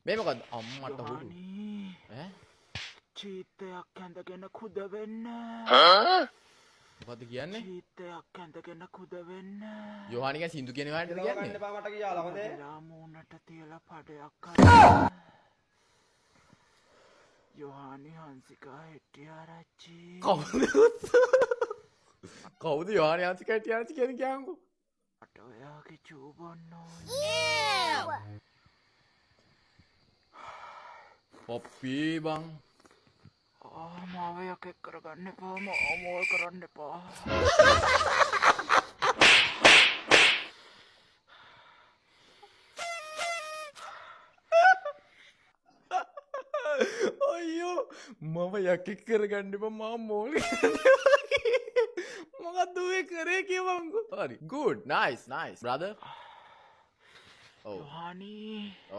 මේ මොකද්ද අම්මට හුරු ඈ චීත්තයක් ඇඳගෙන කුද වෙන්න මොකද්ද කියන්නේ චීත්තයක් ඇඳගෙන කුද වෙන්න යෝහානිගේ සින්දු කියන වහන්ට කියන්නේ එපා මට කියලා හොඳේ. ලාමූනට තියලා පඩයක් අරගෙන යෝහානි හංසිකා හෙට්ටිආරච්චි කවුද යෝහානි හංසිකා හෙට්ටිආරච්චි කියන්නේ කියන්කෝ මට ඔයාගේ චූ බොන්න ඕනේ පොප්පි බං මාව යකෙක් කරගන්න එපා මෝල් කරන්න එපා අයියෝ මම යකෙක් කරගන්න එපා මම මෝල් මොකක්ද ඔය කරේ කියවන්කෝ හරි good nice brother යෝහානි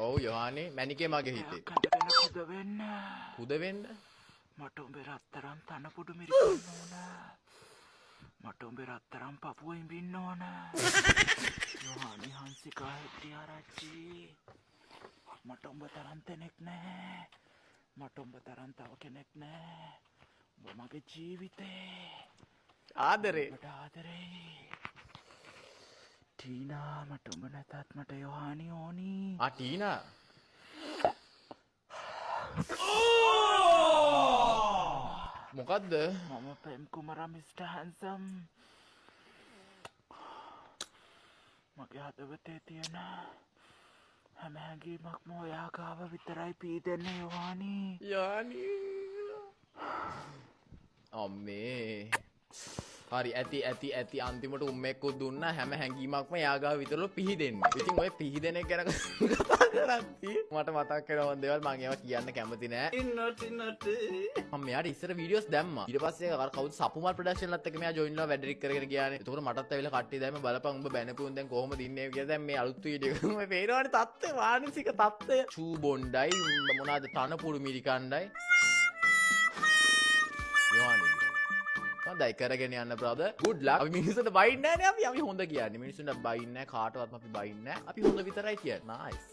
ඔව් යෝහානි මැනිකේ මගේ හිතේ කැඳගෙන කුද වෙන්න කුද වෙන්න මට උඹේ රත්තරන් තනපුඩු මිරිකන්න ඕන මට උඹේ රත්තරන් පපුව ඉඹින්න ඕන යෝහානි හංසිකා හෙට්ටිආරච්චි මට උඹ තරම් කෙනෙක් නැහැ මට උඹ තරම් තව කෙනෙක් නැහැ උඹ මගේ ජීවිතේ ආදරේ මට ආදරේ ටීනා මට උඹ නැතත් මට යෝහානි ඕනි ආ ටීනා මොකද්ද මම පෙම් කුමරා මිස්ටර් හැන්සම් මගේ හදවතේ තියෙන හැම හැඟීමක්ම ඔයා ගාව විතරයි පීදෙන්නේ යෝහානි යෝහානි අම්මේ හරි ඇති අන්තිමට උම්මෙක්කුත් දුන්නා හැම හැඟීමක්ම යාගාව විතරලු පිහිදෙන්නේ. ඉතින් ඔය පිහිදෙන එක ගැන කතා කරද්දී මට මතක් වෙනවා දේවල් මම ඒවා කියන්න කැමති නෑ. ඉන්නට මම මෙයාට ඉස්සර වීඩියෝස් දැම්මා. ඊට පස්සේ අර කවුද සපුමල් ප්‍රොඩක්ෂන්ලත් එක්ක මෙයා ජොයින් වෙලා වැඩ රික් කරගෙන ගියානේ. එතකොට මටත් ඇවිල්ලා කට්ටිය දැම්ම බලපන් උඹ බැනපුන් දැන් කොහොමද ඉන්නේ කියලා දැන් මේ අලුත් වීඩියෝ එක මේ පේනවනේ තත්ත්වය මානසික තත්ත්වය. චූ බොණ්ඩයි මොනවාද තනපුරු මිරිකණ්ඩයි. යෝහානි හොඳයි කරගෙන යන්න brother good luck අපි මිනිස්සුන්ට බයින්නේ නැහැ නේ අපි හොඳ කියන්නේ මිනිස්සුන්ට බයින්නේ නැහැ කාටවත් අපි බයින්නේ නැහැ අපි හොඳ විතරයි කියන්නේ nice